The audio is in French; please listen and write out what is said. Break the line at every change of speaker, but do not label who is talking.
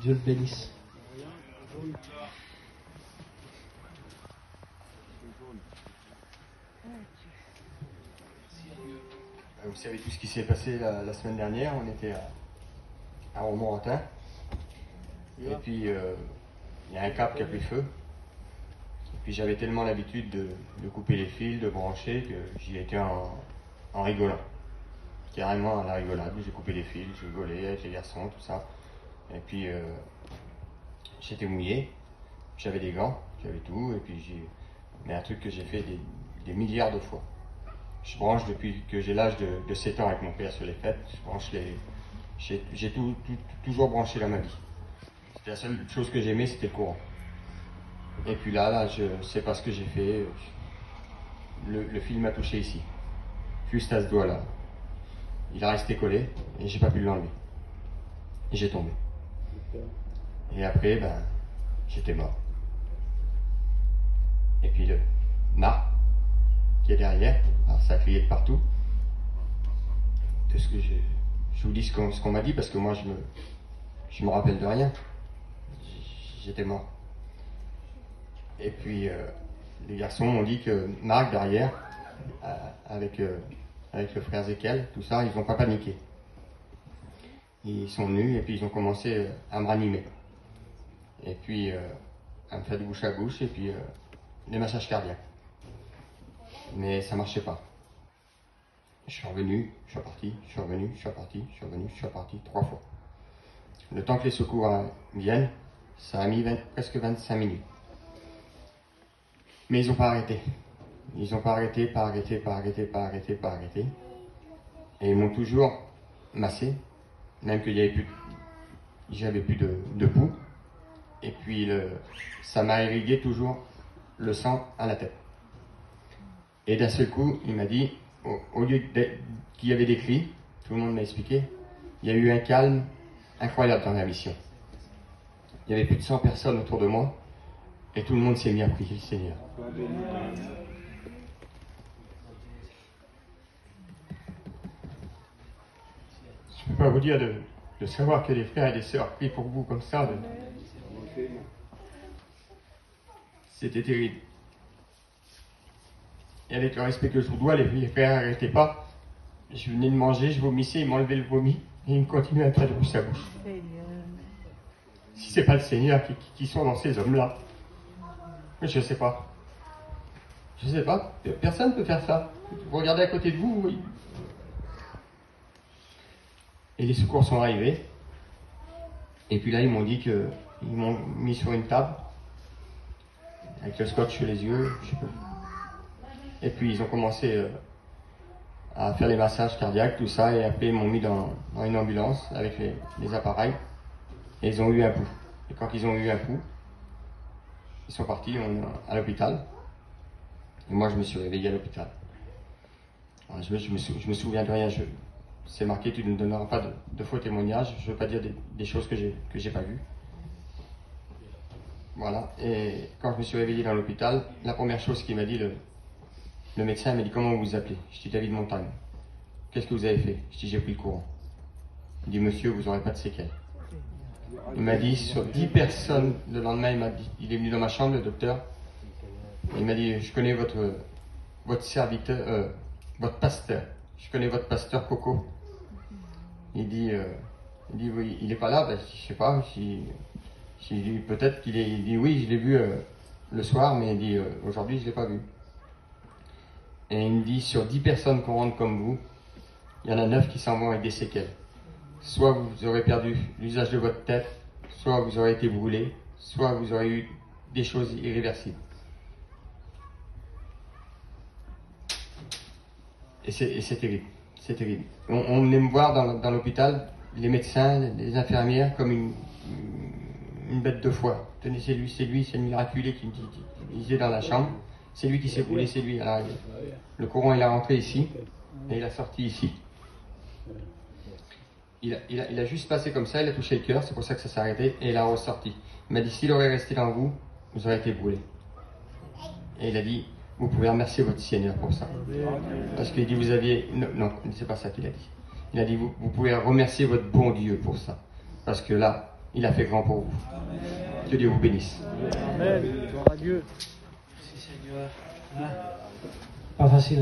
Dieu le bénisse.
Vous savez tout ce qui s'est passé la semaine dernière. On était à Romorantin. Et puis, il y a un câble qui a pris feu. Et puis, j'avais tellement l'habitude de couper les fils, de brancher, que j'y étais en rigolant. Carrément à la rigolade. J'ai coupé les fils, je rigolais avec les garçons, tout ça. Et puis, j'étais mouillé. J'avais des gants, j'avais tout. Et puis, mais un truc que j'ai fait des milliards de fois. Je branche depuis que j'ai l'âge de 7 ans avec mon père sur les fêtes. Je branche j'ai toujours branché dans ma vie. C'était la seule chose que j'aimais, c'était le courant. Et puis là, je sais pas ce que j'ai fait. Le fil m'a touché ici, juste à ce doigt-là. Il a resté collé et j'ai pas pu l'enlever. Et j'ai tombé. Et après, j'étais mort. Et puis le Marc, qui est derrière, alors ça criait de partout. Tout ce que je vous dis ce qu'on m'a dit, parce que moi je me rappelle de rien. J'étais mort. Et puis les garçons m'ont dit que Marc derrière, avec le frère Zékel, tout ça, ils n'ont pas paniqué. Ils sont venus et puis ils ont commencé à me ranimer. Et puis à me faire de bouche à bouche et puis des massages cardiaques. Mais ça marchait pas. Je suis revenu, je suis reparti, je suis revenu, je suis reparti, je suis revenu, je suis reparti 3 fois. Le temps que les secours viennent, ça a mis presque 25 minutes. Mais ils n'ont pas arrêté. Ils n'ont pas arrêté, pas arrêté, pas arrêté, pas arrêté, pas arrêté. Et ils m'ont toujours massé, même qu'il y avait plus, j'avais plus de pouls. Et puis ça m'a irrigué toujours le sang à la tête. Et d'un seul coup, il m'a dit, au lieu qu'il y avait des cris, tout le monde m'a expliqué, il y a eu un calme incroyable dans la mission. Il y avait plus de 100 personnes autour de moi, et tout le monde s'est mis à prier le Seigneur. Je ne peux pas vous dire de savoir que des frères et des sœurs prient pour vous comme ça. C'était terrible. Et avec le respect que je vous dois, les frères n'arrêtaient pas. Je venais de manger, je vomissais, ils m'enlevaient le vomi, et ils me continuaient à faire de bouche à bouche. Si c'est pas le Seigneur qui sont dans ces hommes-là, je ne sais pas. Je ne sais pas. Personne ne peut faire ça. Vous regardez à côté de vous, oui. Et les secours sont arrivés. Et puis là, ils m'ont dit qu'ils m'ont mis sur une table, avec le scotch sur les yeux, je sais pas. Et puis ils ont commencé à faire les massages cardiaques, tout ça, et après ils m'ont mis dans une ambulance avec les appareils. Et ils ont eu un pouls. Et quand ils ont eu un pouls, ils sont partis à l'hôpital. Et moi, je me suis réveillé à l'hôpital. Je me souviens de rien. C'est marqué, tu ne donneras pas de faux témoignages. Je ne veux pas dire des choses que j'ai pas vues. Voilà. Et quand je me suis réveillé dans l'hôpital, la première chose qu'il m'a dit, le médecin m'a dit, comment vous vous appelez? Je dis, David Montagne. Qu'est-ce que vous avez fait? Je dis, j'ai pris le courant. Il dit, monsieur, vous n'aurez pas de séquelles. Il m'a dit, sur 10 personnes, le lendemain, il est venu dans ma chambre, le docteur. Il m'a dit, je connais votre serviteur, votre pasteur. Je connais votre pasteur Coco. Il dit oui, il n'est pas là, je sais pas. Peut-être qu'il est. Il dit oui, je l'ai vu le soir, mais il dit aujourd'hui, je ne l'ai pas vu. Et il me dit, sur 10 personnes qu'on rentre comme vous, il y en a 9 qui s'en vont avec des séquelles. Soit vous aurez perdu l'usage de votre tête, soit vous aurez été brûlé, soit vous aurez eu des choses irréversibles. Et c'est terrible, c'est terrible. On venait me voir dans l'hôpital, les médecins, les infirmières, comme une bête de foie. Tenez, c'est lui, c'est le miraculé qui disait dans la chambre. C'est lui qui s'est brûlé, c'est lui. Alors, le courant, il a rentré ici, et il a sorti ici. Il a juste passé comme ça, il a touché le cœur, c'est pour ça que ça s'est arrêté, et il a ressorti. Il m'a dit, s'il aurait resté dans vous, vous auriez été brûlé. Et il a dit, vous pouvez remercier votre Seigneur pour ça. Parce qu'il dit, vous aviez... Non, c'est pas ça qu'il a dit. Il a dit, vous pouvez remercier votre bon Dieu pour ça. Parce que là, il a fait grand pour vous. Que Dieu vous bénisse.
Amen. Gloire à Dieu.
Merci Seigneur. Pas facile.